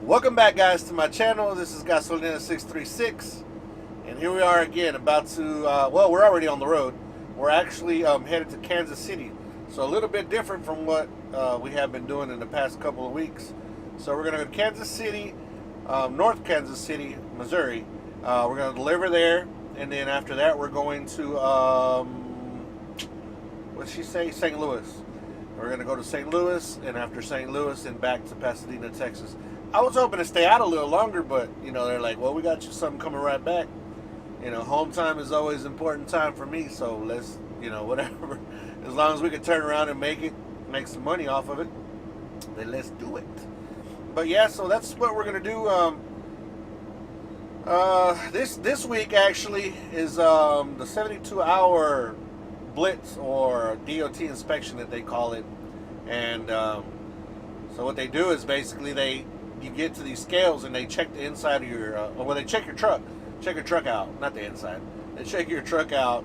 Welcome back, guys, to my channel. This is Gasolina636, and here we are again, about to, well, we're already on the road. We're actually headed to Kansas City, so a little bit different from what we have been doing in the past couple of weeks. So we're going to go to Kansas City, North Kansas City, Missouri. We're going to deliver there, and then after that we're going to, what'd she say, St. Louis. We're going to go to St. Louis, and after St. Louis, and back to Pasadena, Texas. I was hoping to stay out a little longer, but, you know, they're like, well, we got you something coming right back. You know, home time is always an important time for me, so let's, you know, whatever. As long as we can turn around and make some money off of it, then let's do it. But, yeah, so that's what we're going to do. This week, actually, is the 72-hour Blitz, or D.O.T. inspection that they call it. And so what they do is basically you get to these scales and they check the inside of your, well, they check your truck out, not the inside. They check your truck out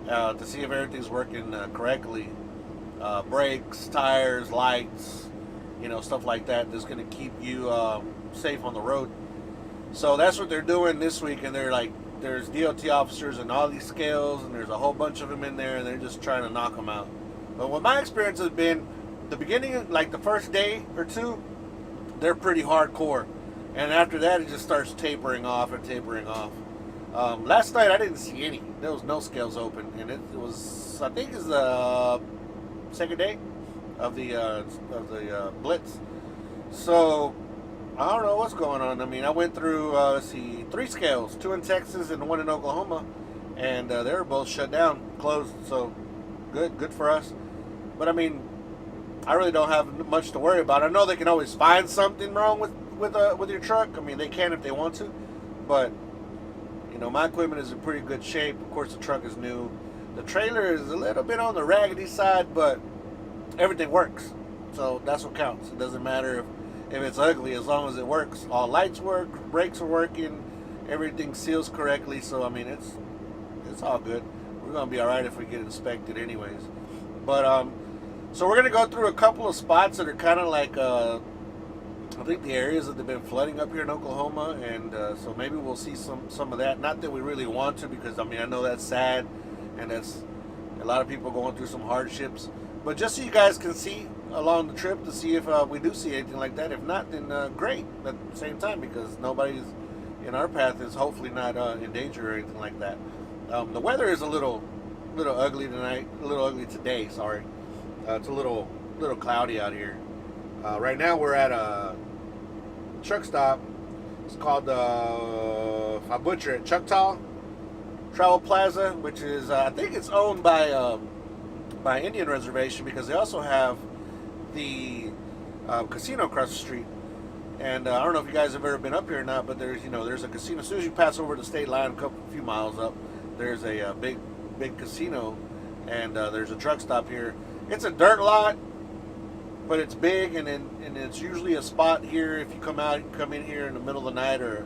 to see if everything's working correctly. Brakes, tires, lights, you know, stuff like that that's going to keep you safe on the road. So that's what they're doing this week, and they're like, there's DOT officers and all these scales, and there's a whole bunch of them in there, and they're just trying to knock them out. But what my experience has been, the beginning, like the first day or two, they're pretty hardcore, and after that it just starts tapering off and tapering off. Last night I didn't see any. There was no scales open, and it was, I think, is the second day of the Blitz. So I don't know what's going on. I mean, I went through, let's see, 3 scales, 2 in Texas and 1 in Oklahoma, and they were both shut down, closed. So good for us. But I mean, I really don't have much to worry about. I know they can always find something wrong with your truck. I mean, they can if they want to, but you know, my equipment is in pretty good shape. Of course, the truck is new. The trailer is a little bit on the raggedy side, but everything works. So that's what counts. It doesn't matter if it's ugly, as long as it works. All lights work, brakes are working, everything seals correctly. So I mean, it's all good. We're gonna be all right if we get inspected, anyways. But so we're gonna go through a couple of spots that are kind of like, I think the areas that they've been flooding up here in Oklahoma, and so maybe we'll see some of that. Not that we really want to, because I mean, I know that's sad, and that's a lot of people going through some hardships. But just so you guys can see along the trip, to see if we do see anything like that. If not, then great at the same time, because nobody's in our path is hopefully not in danger or anything like that. The weather is a little ugly tonight, a little ugly today, sorry. It's a little cloudy out here. Right now we're at a truck stop. It's called, if I butcher it, Choctaw Travel Plaza, which is, I think it's owned by Indian Reservation, because they also have the casino across the street. And I don't know if you guys have ever been up here or not, but there's a casino. As soon as you pass over the state line, a few miles up, there's a big casino, and there's a truck stop here. It's a dirt lot, but it's big, and it's usually a spot here if you come in here in the middle of the night, or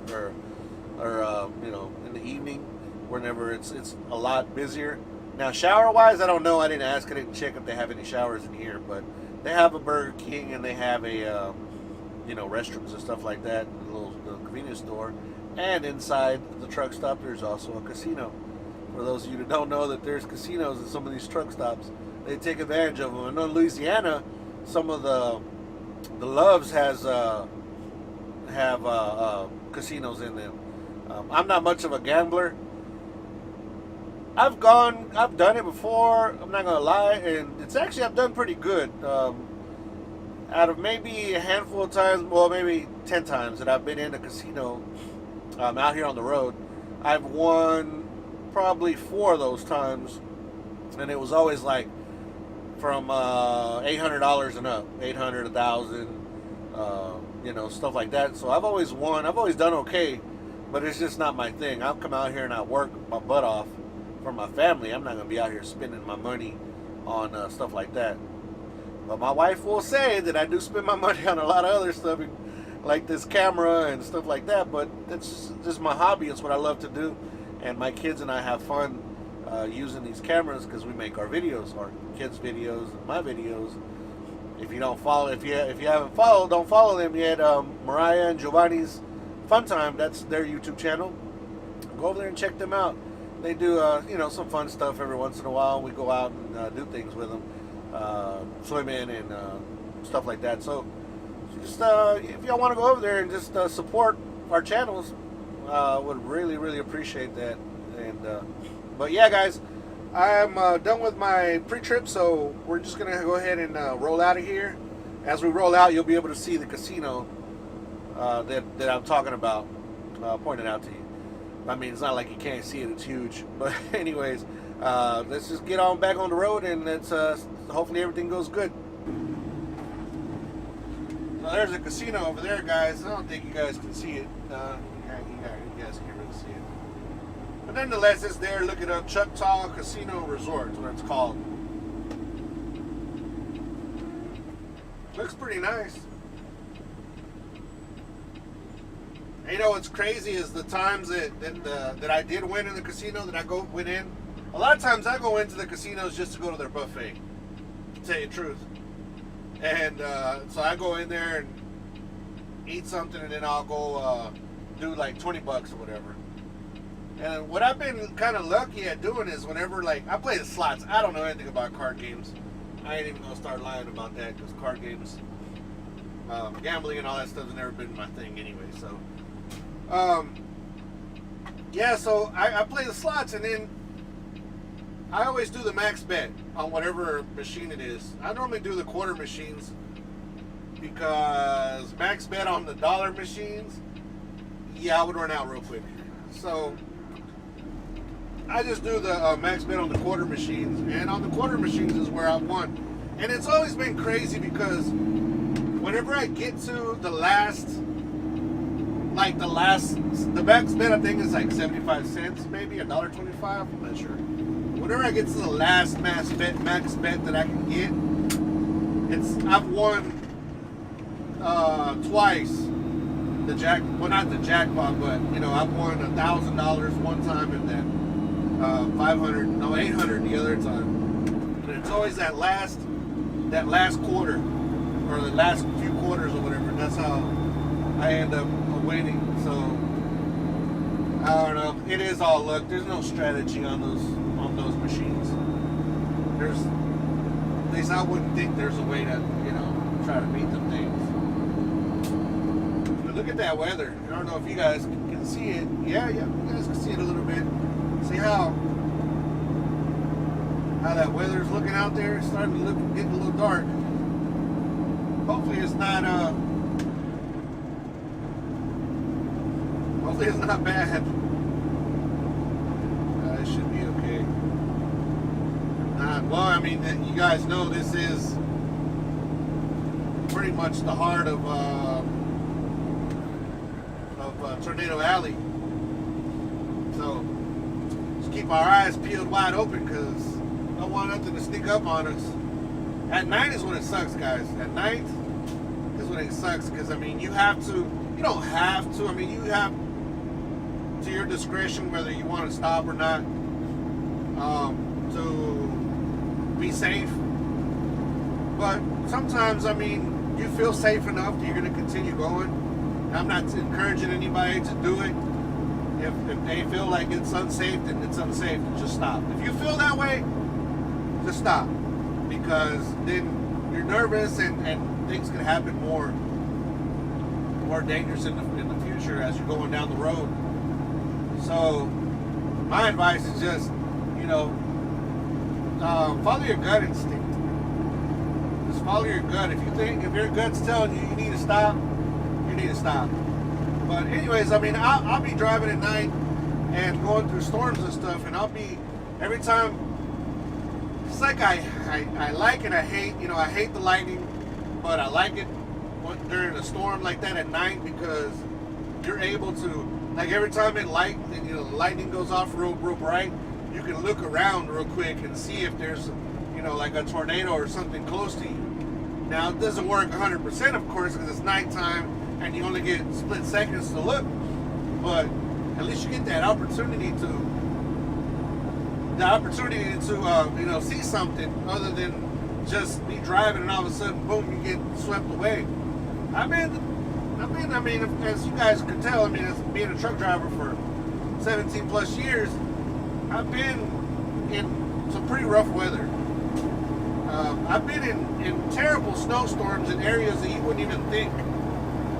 you know, in the evening, whenever it's a lot busier. Now, shower wise, I don't know. I didn't ask. I didn't check if they have any showers in here, but they have a Burger King, and they have a you know, restrooms and stuff like that, the convenience store, and inside the truck stop there's also a casino. For those of you that don't know that there's casinos in some of these truck stops, they take advantage of them. I know in Louisiana, some of the Loves have casinos in them. I'm not much of a gambler. I've done it before, I'm not gonna lie, and it's actually, I've done pretty good. Out of maybe a handful of times, well, maybe 10 times that I've been in a casino out here on the road, I've won probably 4 of those times, and it was always like from $800 and up, 800, 1,000, you know, stuff like that. So I've always won. I've always done okay, but it's just not my thing. I'll come out here and I work my butt off for my family. I'm not gonna be out here spending my money on stuff like that. But my wife will say that I do spend my money on a lot of other stuff, like this camera and stuff like that. But that's just my hobby. It's what I love to do, and my kids and I have fun using these cameras, because we make our videos, our kids' videos, and my videos, If you don't follow, if you haven't followed, don't follow them yet. Mariah and Giovanni's Fun Time, that's their YouTube channel. Go over there and check them out. They do some fun stuff every once in a while. We go out and do things with them, swimming and stuff like that. So just if y'all want to go over there and just support our channels, would really appreciate that. And but yeah, guys, I'm done with my pre-trip, so we're just gonna go ahead and roll out of here. As we roll out, you'll be able to see the casino that I'm talking about, pointed out to you. I mean, it's not like you can't see it; it's huge. But anyways, let's just get on back on the road, and let's hopefully everything goes good. So there's a casino over there, guys. I don't think you guys can see it. You guys can't really see it. But nonetheless, it's there. Look it up. Choctaw Casino Resort is what it's called. Looks pretty nice. And you know what's crazy is the times that I did win in the casino, that I went in. A lot of times I go into the casinos just to go to their buffet, to tell you the truth. And so I go in there and eat something, and then I'll go do like 20 bucks or whatever. And what I've been kind of lucky at doing is whenever, like, I play the slots. I don't know anything about card games. I ain't even gonna start lying about that, because card games, gambling and all that stuff has never been my thing anyway. So yeah, so I play the slots, and then I always do the max bet on whatever machine it is. I normally do the quarter machines, because max bet on the dollar machines, yeah, I would run out real quick. So I just do the max bet on the quarter machines, and on the quarter machines is where I've won. And it's always been crazy, because whenever I get to the max bet I think is like 75 cents, maybe $1.25, I'm not sure. Whenever I get to the last max bet that I can get, I've won twice. Not the jackpot, but I've won $1,000 one time, and then $800 the other time. But it's always that last quarter, or the last few quarters or whatever. And that's how I end up winning. So I don't know. It is all luck. There's no strategy on those machines. At least I wouldn't think there's a way to try to beat them things. Look at that weather. I don't know if you guys can see it. Yeah, you guys can see it a little bit. See how that weather's looking out there? It's starting to getting a little dark. Hopefully it's not bad. It should be okay. Well, I mean, you guys know this is pretty much the heart of Tornado Alley. So just keep our eyes peeled wide open, because I don't want nothing to sneak up on us. At night is when it sucks, guys. At night is when it sucks, because I mean, you don't have to. I mean, you have to your discretion whether you want to stop or not, to be safe. But sometimes, I mean, you feel safe enough that you're going to continue going. I'm not encouraging anybody to do it. If they feel like it's unsafe, then it's unsafe. Just stop. If you feel that way, just stop. Because then you're nervous, and things can happen more dangerous in the future as you're going down the road. So my advice is just, follow your gut instinct. Just follow your gut. If your gut's telling you need to stop, you need to stop. But anyways, I mean, I'll be driving at night and going through storms and stuff, and every time, it's like I like and I hate. I hate the lightning, but I like it during a storm like that at night, because you're able to, like, every time the lightning goes off real bright, you can look around real quick and see if there's like a tornado or something close to you. Now, it doesn't work 100%, of course, because it's nighttime and you only get split seconds to look, but at least you get that opportunity to see something other than just be driving and all of a sudden, boom, you get swept away. I mean, as you guys can tell, I mean, as being a truck driver for 17 plus years, I've been in some pretty rough weather. I've been in terrible snowstorms in areas that you wouldn't even think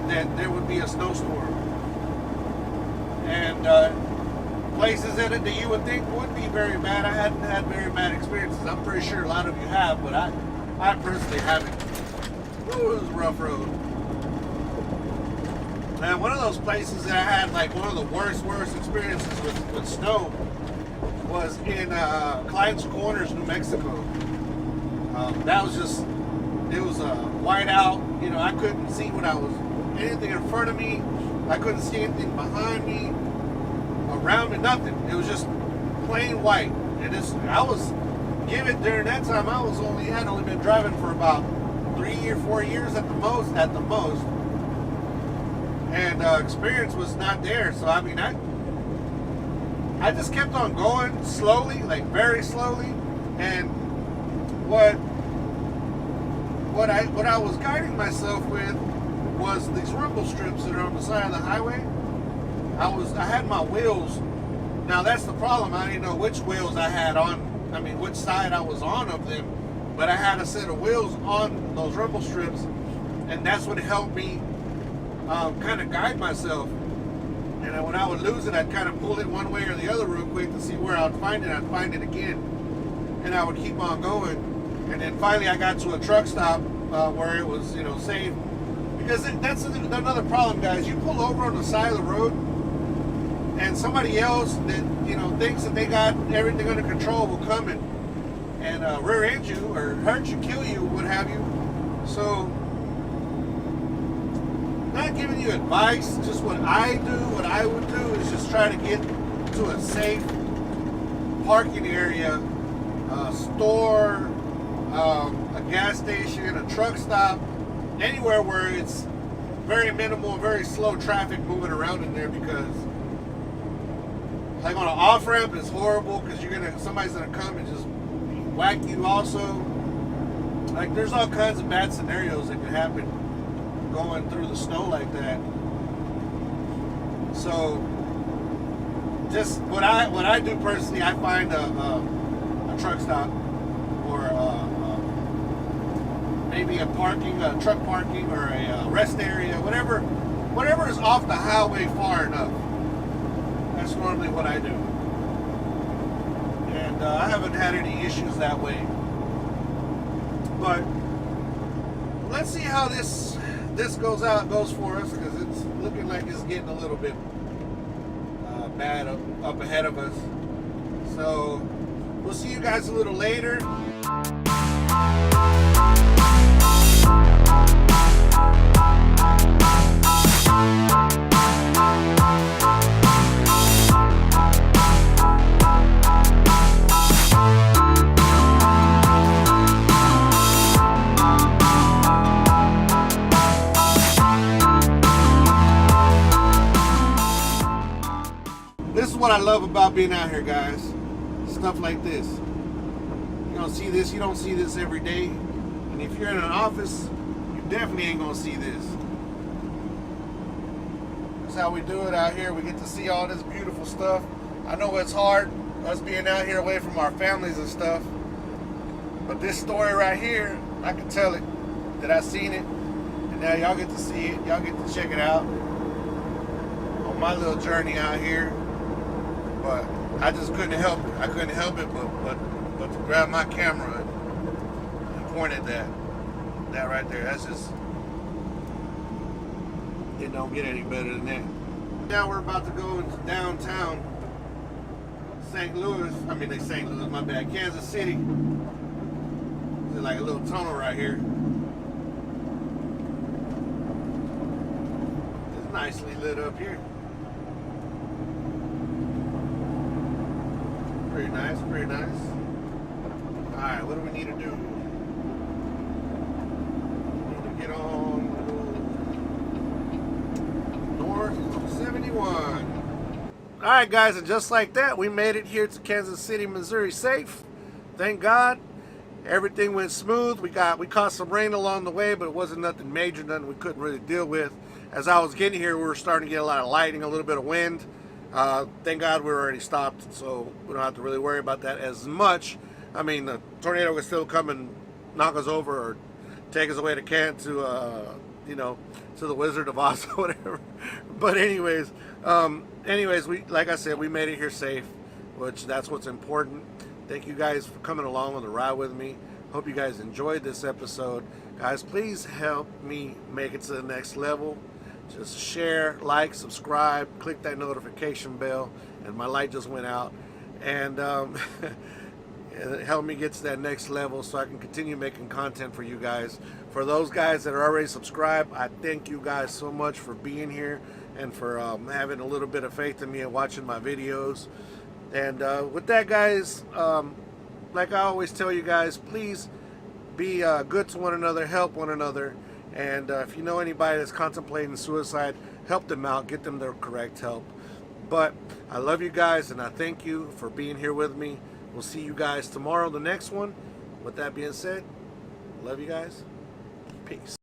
that there would be a snowstorm. And places in it that you would think would be very bad. I hadn't had very bad experiences. I'm pretty sure a lot of you have, but I personally haven't. Ooh, it was a rough road. And one of those places that I had like one of the worst experiences with snow was in Clyde's Corners, New Mexico. That was just, it was white out. You know, I couldn't see anything in front of me. I couldn't see anything behind me, around me, nothing. It was just plain white. And during that time, I had only been driving for about 3 or 4 years at the most. And experience was not there. So I mean, I just kept on going slowly, like very slowly. And what I was guiding myself with was these rumble strips that are on the side of the highway. I had my wheels. Now that's the problem. I didn't know which wheels I had on. I mean, which side I was on of them. But I had a set of wheels on those rumble strips, and that's what helped me kind of guide myself. And when I would lose it, I'd kind of pull it one way or the other real quick to see where I'd find it. I'd find it again, and I would keep on going. And then finally, I got to a truck stop where it was, safe. Because that's another problem, guys. You pull over on the side of the road, and somebody else that thinks that they got everything under control will come and rear-end you or hurt you, kill you, what have you. So, not giving you advice, just what I would do is just try to get to a safe parking area, a store, a gas station, a truck stop, anywhere where it's very minimal, very slow traffic moving around in there, because like on an off-ramp it's horrible because somebody's gonna come and just whack you also. Like there's all kinds of bad scenarios that could happen going through the snow like that. So just what I do personally, I find a truck stop or maybe a truck parking or a rest area, whatever is off the highway far enough. That's normally what I do. And I haven't had any issues that way. But let's see how this goes for us, because it's looking like it's getting a little bit bad up ahead of us. So we'll see you guys a little later. This is what I love about being out here, guys. Stuff like this. You don't see this. You don't see this every day. And if you're in an office, you definitely ain't gonna see this. That's how we do it out here. We get to see all this beautiful stuff. I know it's hard, us being out here away from our families and stuff. But this story right here, I can tell it that I seen it. And now y'all get to see it. Y'all get to check it out on my little journey out here. But I just couldn't help it. I couldn't help it but to grab my camera and point at that right there. That's just, it don't get any better than that. Now we're about to go into downtown St. Louis, my bad, Kansas City. There's like a little tunnel right here. It's nicely lit up here. Pretty nice, pretty nice. Alright, what do we need to do? We need to get on North 71. Alright guys, and just like that, we made it here to Kansas City, Missouri safe. Thank God. Everything went smooth. We caught some rain along the way, but it wasn't nothing major, nothing we couldn't really deal with. As I was getting here, we were starting to get a lot of lightning, a little bit of wind. Thank God we were already stopped, so we don't have to really worry about that as much. I mean, the tornado could still come and knock us over or take us away to Kent to, you know, to the Wizard of Oz or whatever. But anyways, we, like I said, we made it here safe, which that's what's important. Thank you guys for coming along on the ride with me. Hope you guys enjoyed this episode. Guys, please help me make it to the next level. Just share, like, subscribe, click that notification bell. And my light just went out. And help me get to that next level so I can continue making content for you guys. For those guys that are already subscribed, I thank you guys so much for being here and for having a little bit of faith in me and watching my videos. And with that, guys, like I always tell you guys, please be good to one another, help one another. And if you know anybody that's contemplating suicide, help them out, get them the correct help. But I love you guys, and I thank you for being here with me. We'll see you guys tomorrow, the next one. With that being said, love you guys. Peace.